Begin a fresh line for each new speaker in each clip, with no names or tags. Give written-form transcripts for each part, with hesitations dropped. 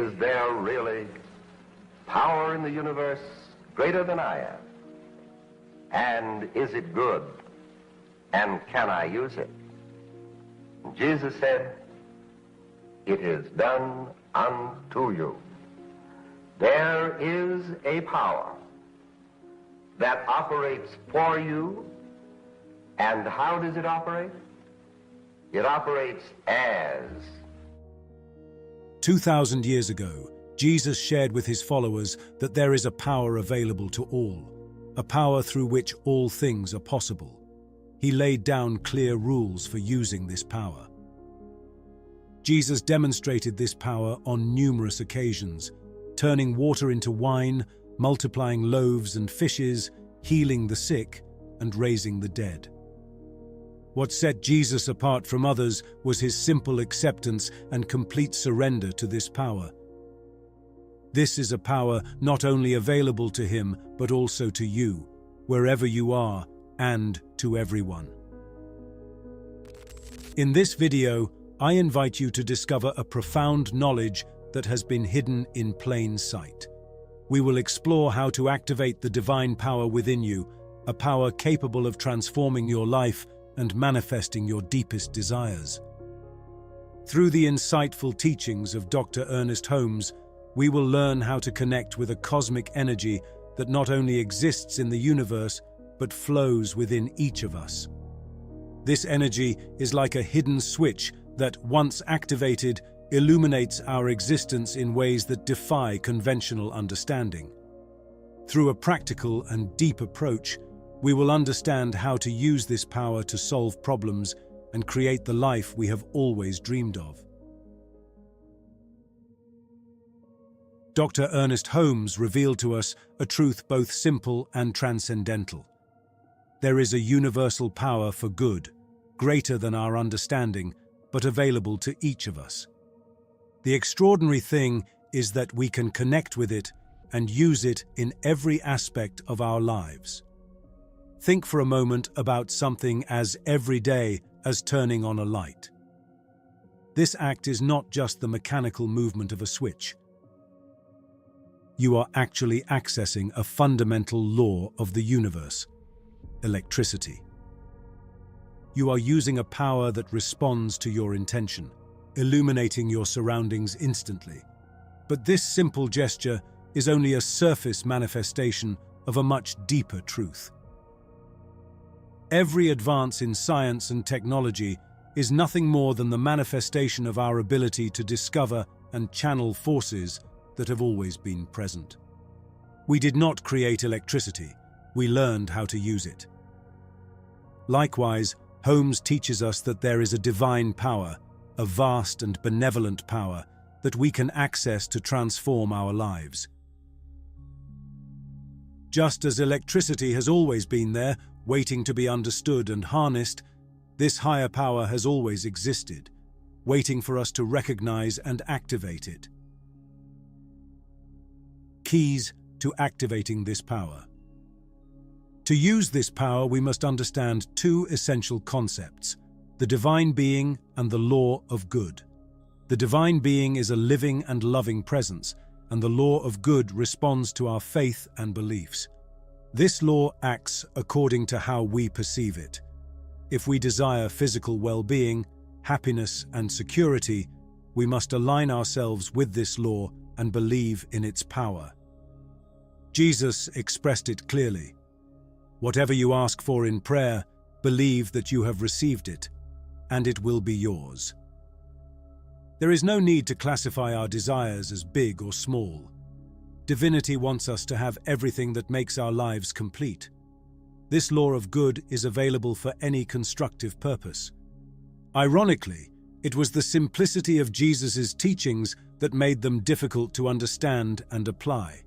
Is there really power in the universe greater than I am? And is it good? And can I use it? And Jesus said, "It is done unto you." There is a power that operates for you. And how does it operate? It operates as.
2,000 years ago, Jesus shared with his followers that there is a power available to all, a power through which all things are possible. He laid down clear rules for using this power. Jesus demonstrated this power on numerous occasions, turning water into wine, multiplying loaves and fishes, healing the sick, and raising the dead. What set Jesus apart from others was his simple acceptance and complete surrender to this power. This is a power not only available to him, but also to you, wherever you are, and to everyone. In this video, I invite you to discover a profound knowledge that has been hidden in plain sight. We will explore how to activate the divine power within you, a power capable of transforming your life and manifesting your deepest desires. Through the insightful teachings of Dr. Ernest Holmes, we will learn how to connect with a cosmic energy that not only exists in the universe, but flows within each of us. This energy is like a hidden switch that, once activated, illuminates our existence in ways that defy conventional understanding. Through a practical and deep approach, we will understand how to use this power to solve problems and create the life we have always dreamed of. Dr. Ernest Holmes revealed to us a truth both simple and transcendental. There is a universal power for good, greater than our understanding, but available to each of us. The extraordinary thing is that we can connect with it and use it in every aspect of our lives. Think for a moment about something as everyday as turning on a light. This act is not just the mechanical movement of a switch. You are actually accessing a fundamental law of the universe: electricity. You are using a power that responds to your intention, illuminating your surroundings instantly. But this simple gesture is only a surface manifestation of a much deeper truth. Every advance in science and technology is nothing more than the manifestation of our ability to discover and channel forces that have always been present. We did not create electricity, we learned how to use it. Likewise, Holmes teaches us that there is a divine power, a vast and benevolent power that we can access to transform our lives. Just as electricity has always been there, waiting to be understood and harnessed, this higher power has always existed, waiting for us to recognize and activate it. Keys to activating this power. To use this power, we must understand two essential concepts: the divine being and the law of good. The divine being is a living and loving presence, and the law of good responds to our faith and beliefs. This law acts according to how we perceive it. If we desire physical well-being, happiness, and security, we must align ourselves with this law and believe in its power. Jesus expressed it clearly. Whatever you ask for in prayer, believe that you have received it, and it will be yours. There is no need to classify our desires as big or small. Divinity wants us to have everything that makes our lives complete. This law of good is available for any constructive purpose. Ironically, it was the simplicity of Jesus' teachings that made them difficult to understand and apply.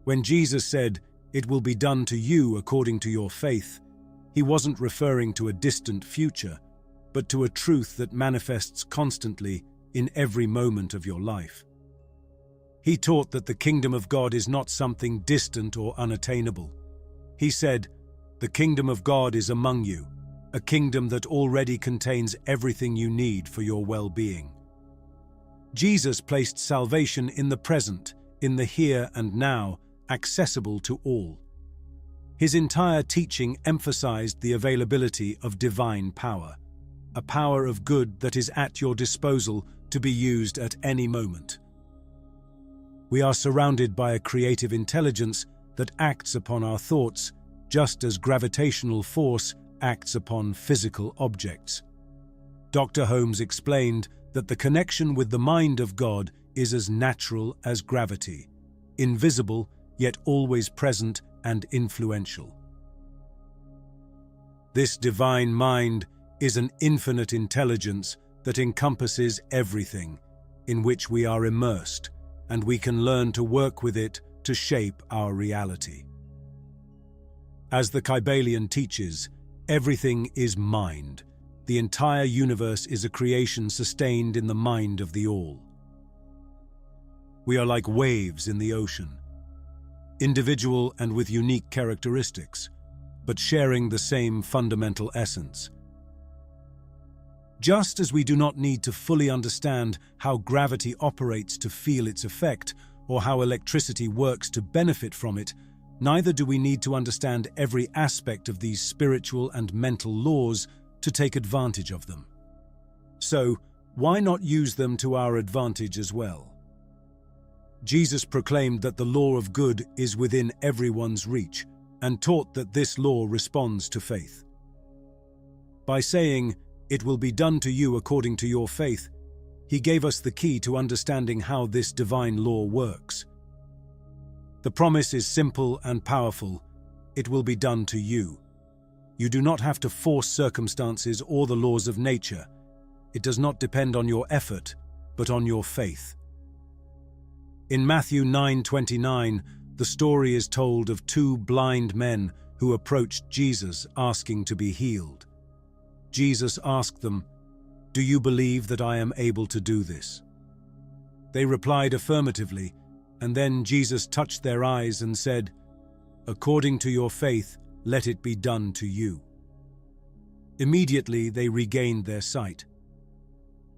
When Jesus said, "It will be done to you according to your faith," he wasn't referring to a distant future, but to a truth that manifests constantly in every moment of your life. He taught that the kingdom of God is not something distant or unattainable. He said, "The kingdom of God is among you, a kingdom that already contains everything you need for your well-being." Jesus placed salvation in the present, in the here and now, accessible to all. His entire teaching emphasized the availability of divine power, a power of good that is at your disposal to be used at any moment. We are surrounded by a creative intelligence that acts upon our thoughts, just as gravitational force acts upon physical objects. Dr. Holmes explained that the connection with the mind of God is as natural as gravity, invisible yet always present and influential. This divine mind is an infinite intelligence that encompasses everything in which we are immersed, and we can learn to work with it to shape our reality. As the Kybalion teaches, everything is mind. The entire universe is a creation sustained in the mind of the All. We are like waves in the ocean, individual and with unique characteristics, but sharing the same fundamental essence. Just as we do not need to fully understand how gravity operates to feel its effect, or how electricity works to benefit from it, neither do we need to understand every aspect of these spiritual and mental laws to take advantage of them. So, why not use them to our advantage as well? Jesus proclaimed that the law of good is within everyone's reach, and taught that this law responds to faith. By saying, "It will be done to you according to your faith," he gave us the key to understanding how this divine law works. The promise is simple and powerful. It will be done to you. You do not have to force circumstances or the laws of nature. It does not depend on your effort, but on your faith. In Matthew 9:29, the story is told of two blind men who approached Jesus asking to be healed. Jesus asked them, "Do you believe that I am able to do this?" They replied affirmatively, and then Jesus touched their eyes and said, "According to your faith, let it be done to you." Immediately they regained their sight.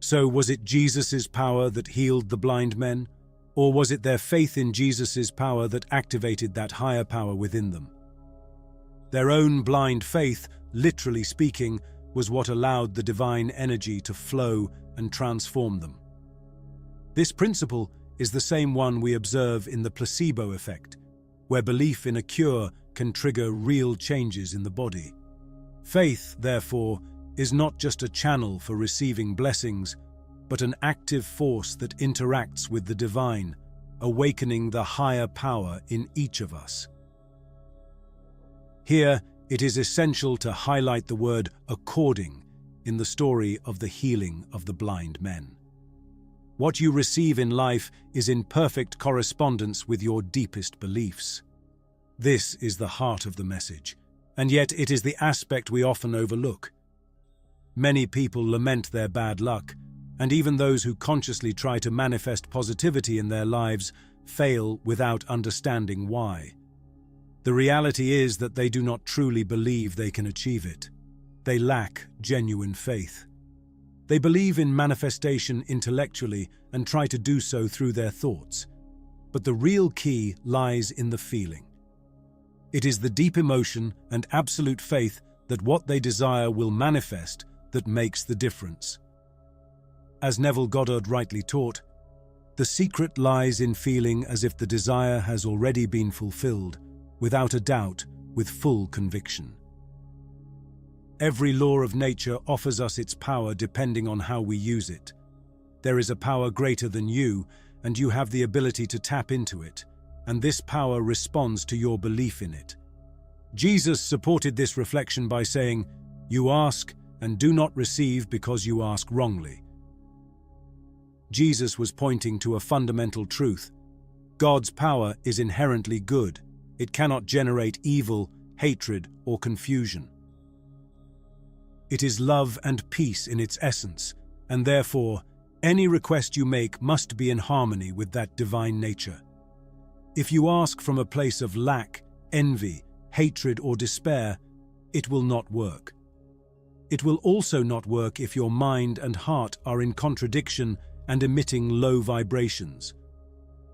So was it Jesus' power that healed the blind men, or was it their faith in Jesus' power that activated that higher power within them? Their own blind faith, literally speaking, was what allowed the divine energy to flow and transform them. This principle is the same one we observe in the placebo effect, where belief in a cure can trigger real changes in the body. Faith, therefore, is not just a channel for receiving blessings, but an active force that interacts with the divine, awakening the higher power in each of us. Here, it is essential to highlight the word "according" in the story of the healing of the blind men. What you receive in life is in perfect correspondence with your deepest beliefs. This is the heart of the message, and yet it is the aspect we often overlook. Many people lament their bad luck, and even those who consciously try to manifest positivity in their lives fail without understanding why. The reality is that they do not truly believe they can achieve it. They lack genuine faith. They believe in manifestation intellectually and try to do so through their thoughts. But the real key lies in the feeling. It is the deep emotion and absolute faith that what they desire will manifest that makes the difference. As Neville Goddard rightly taught, the secret lies in feeling as if the desire has already been fulfilled, without a doubt, with full conviction. Every law of nature offers us its power depending on how we use it. There is a power greater than you, and you have the ability to tap into it, and this power responds to your belief in it. Jesus supported this reflection by saying, "You ask and do not receive because you ask wrongly." Jesus was pointing to a fundamental truth. God's power is inherently good. It cannot generate evil, hatred, or confusion. It is love and peace in its essence, and therefore, any request you make must be in harmony with that divine nature. If you ask from a place of lack, envy, hatred, or despair, it will not work. It will also not work if your mind and heart are in contradiction and emitting low vibrations.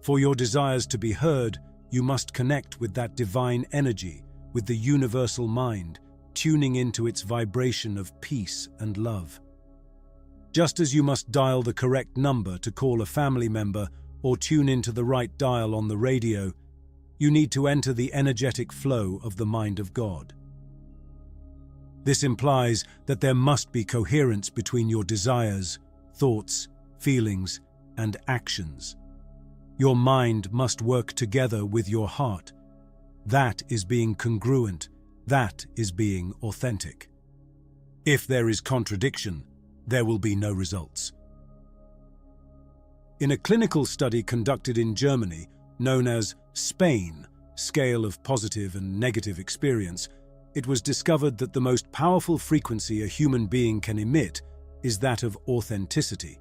For your desires to be heard, you must connect with that divine energy, with the universal mind, tuning into its vibration of peace and love. Just as you must dial the correct number to call a family member or tune into the right dial on the radio, you need to enter the energetic flow of the mind of God. This implies that there must be coherence between your desires, thoughts, feelings, and actions. Your mind must work together with your heart. That is being congruent. That is being authentic. If there is contradiction, there will be no results. In a clinical study conducted in Germany, known as SPAIN, Scale of Positive and Negative Experience, it was discovered that the most powerful frequency a human being can emit is that of authenticity.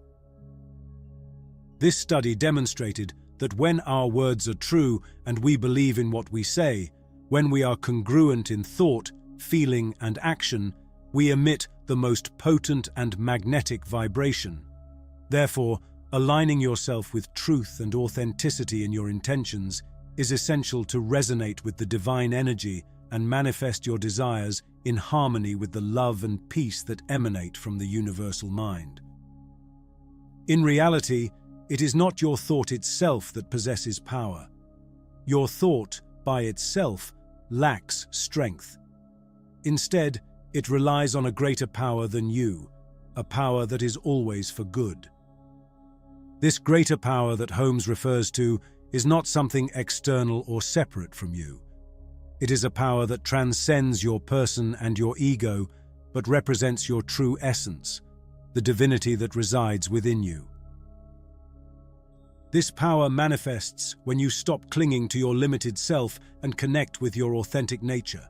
This study demonstrated that when our words are true and we believe in what we say, when we are congruent in thought, feeling, and action, we emit the most potent and magnetic vibration. Therefore, aligning yourself with truth and authenticity in your intentions is essential to resonate with the divine energy and manifest your desires in harmony with the love and peace that emanate from the universal mind. In reality, it is not your thought itself that possesses power. Your thought, by itself, lacks strength. Instead, it relies on a greater power than you, a power that is always for good. This greater power that Holmes refers to is not something external or separate from you. It is a power that transcends your person and your ego, but represents your true essence, the divinity that resides within you. This power manifests when you stop clinging to your limited self and connect with your authentic nature.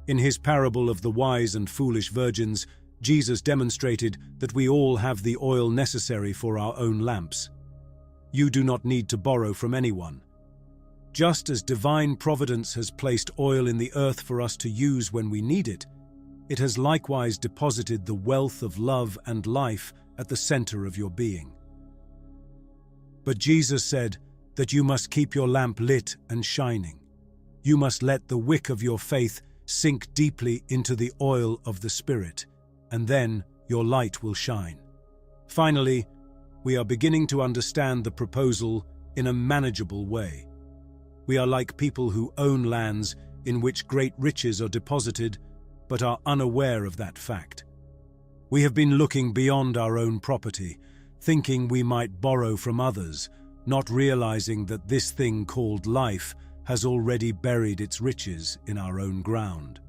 In his parable of the wise and foolish virgins, Jesus demonstrated that we all have the oil necessary for our own lamps. You do not need to borrow from anyone. Just as divine providence has placed oil in the earth for us to use when we need it, it has likewise deposited the wealth of love and life at the center of your being. But Jesus said that you must keep your lamp lit and shining. You must let the wick of your faith sink deeply into the oil of the Spirit, and then your light will shine. Finally, we are beginning to understand the proposal in a manageable way. We are like people who own lands in which great riches are deposited, but are unaware of that fact. We have been looking beyond our own property, thinking we might borrow from others, not realizing that this thing called life has already buried its riches in our own ground.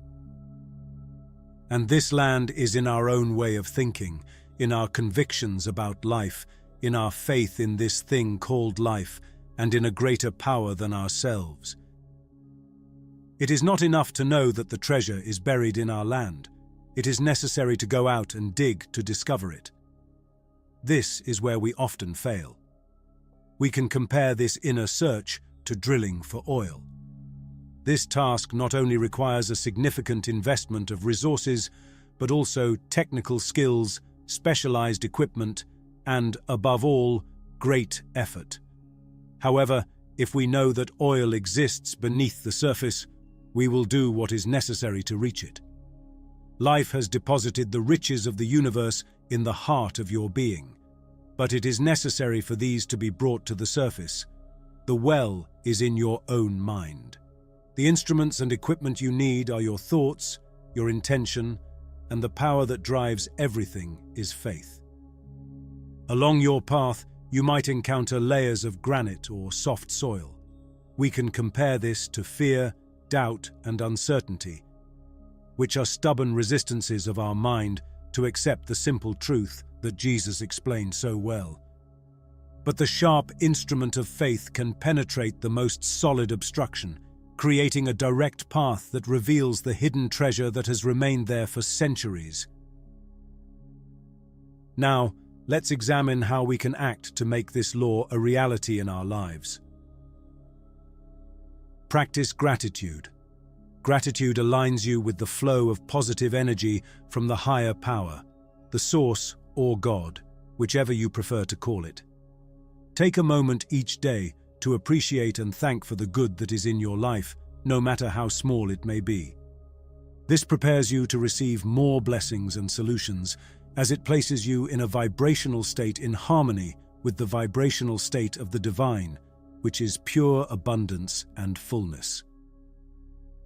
And this land is in our own way of thinking, in our convictions about life, in our faith in this thing called life, and in a greater power than ourselves. It is not enough to know that the treasure is buried in our land. It is necessary to go out and dig to discover it. This is where we often fail. We can compare this inner search to drilling for oil. This task not only requires a significant investment of resources, but also technical skills, specialized equipment, and, above all, great effort. However, if we know that oil exists beneath the surface, we will do what is necessary to reach it. Life has deposited the riches of the universe in the heart of your being, but it is necessary for these to be brought to the surface. The well is in your own mind. The instruments and equipment you need are your thoughts, your intention, and the power that drives everything is faith. Along your path, you might encounter layers of granite or soft soil. We can compare this to fear, doubt, and uncertainty, which are stubborn resistances of our mind to accept the simple truth that Jesus explained so well. But the sharp instrument of faith can penetrate the most solid obstruction, creating a direct path that reveals the hidden treasure that has remained there for centuries. Now, let's examine how we can act to make this law a reality in our lives. Practice gratitude. Gratitude aligns you with the flow of positive energy from the higher power, the source or God, whichever you prefer to call it. Take a moment each day to appreciate and thank for the good that is in your life, no matter how small it may be. This prepares you to receive more blessings and solutions, as it places you in a vibrational state in harmony with the vibrational state of the divine, which is pure abundance and fullness.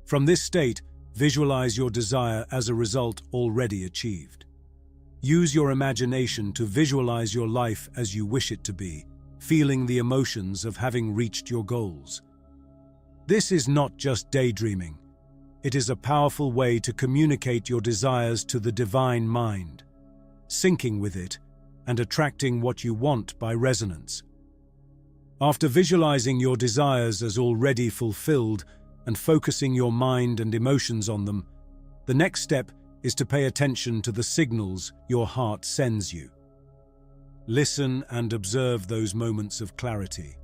From this state, visualize your desire as a result already achieved. Use your imagination to visualize your life as you wish it to be, feeling the emotions of having reached your goals. This is not just daydreaming. It is a powerful way to communicate your desires to the divine mind, syncing with it and attracting what you want by resonance. After visualizing your desires as already fulfilled and focusing your mind and emotions on them, the next step is to pay attention to the signals your heart sends you. Listen and observe those moments of clarity,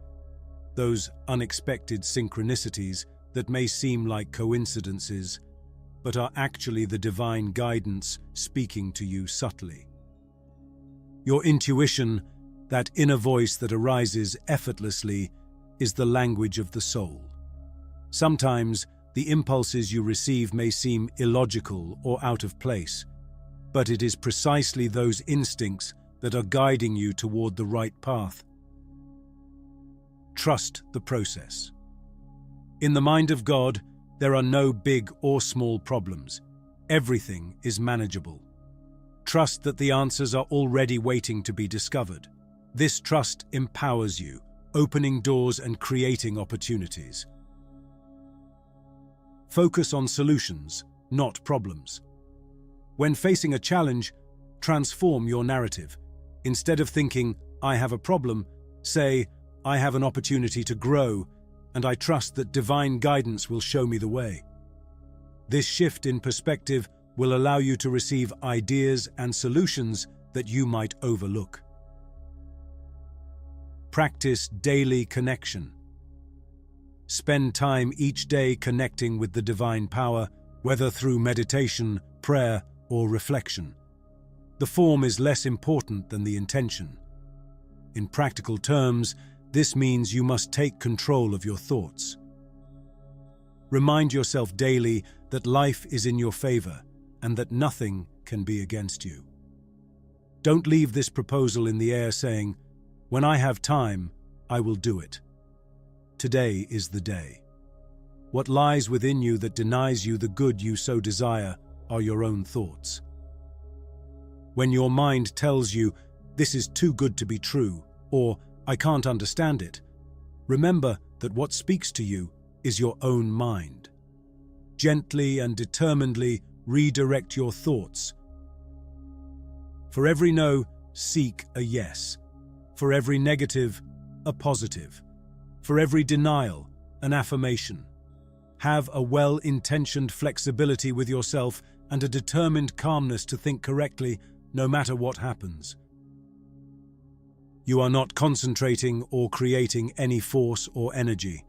those unexpected synchronicities that may seem like coincidences, but are actually the divine guidance speaking to you subtly. Your intuition, that inner voice that arises effortlessly, is the language of the soul. Sometimes, the impulses you receive may seem illogical or out of place, but it is precisely those instincts that are guiding you toward the right path. Trust the process. In the mind of God, there are no big or small problems. Everything is manageable. Trust that the answers are already waiting to be discovered. This trust empowers you, opening doors and creating opportunities. Focus on solutions, not problems. When facing a challenge, transform your narrative. Instead of thinking, "I have a problem," say, "I have an opportunity to grow, and I trust that divine guidance will show me the way." This shift in perspective will allow you to receive ideas and solutions that you might overlook. Practice daily connection. Spend time each day connecting with the divine power, whether through meditation, prayer, or reflection. The form is less important than the intention. In practical terms, this means you must take control of your thoughts. Remind yourself daily that life is in your favor and that nothing can be against you. Don't leave this proposal in the air saying, "When I have time, I will do it." Today is the day. What lies within you that denies you the good you so desire are your own thoughts. When your mind tells you, "This is too good to be true," or "I can't understand it," remember that what speaks to you is your own mind. Gently and determinedly redirect your thoughts. For every no, seek a yes. For every negative, a positive. For every denial, an affirmation. Have a well-intentioned flexibility with yourself and a determined calmness to think correctly no matter what happens. You are not concentrating or creating any force or energy.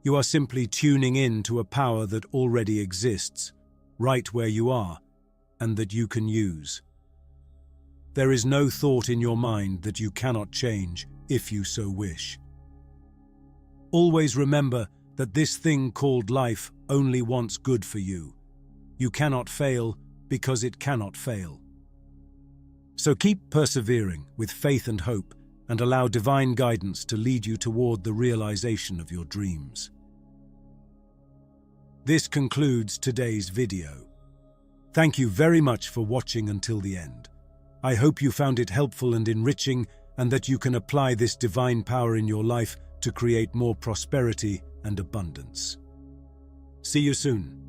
You are simply tuning in to a power that already exists, right where you are, and that you can use. There is no thought in your mind that you cannot change if you so wish. Always remember that this thing called life only wants good for you. You cannot fail because it cannot fail. So keep persevering with faith and hope and allow divine guidance to lead you toward the realization of your dreams. This concludes today's video. Thank you very much for watching until the end. I hope you found it helpful and enriching and that you can apply this divine power in your life to create more prosperity and abundance. See you soon.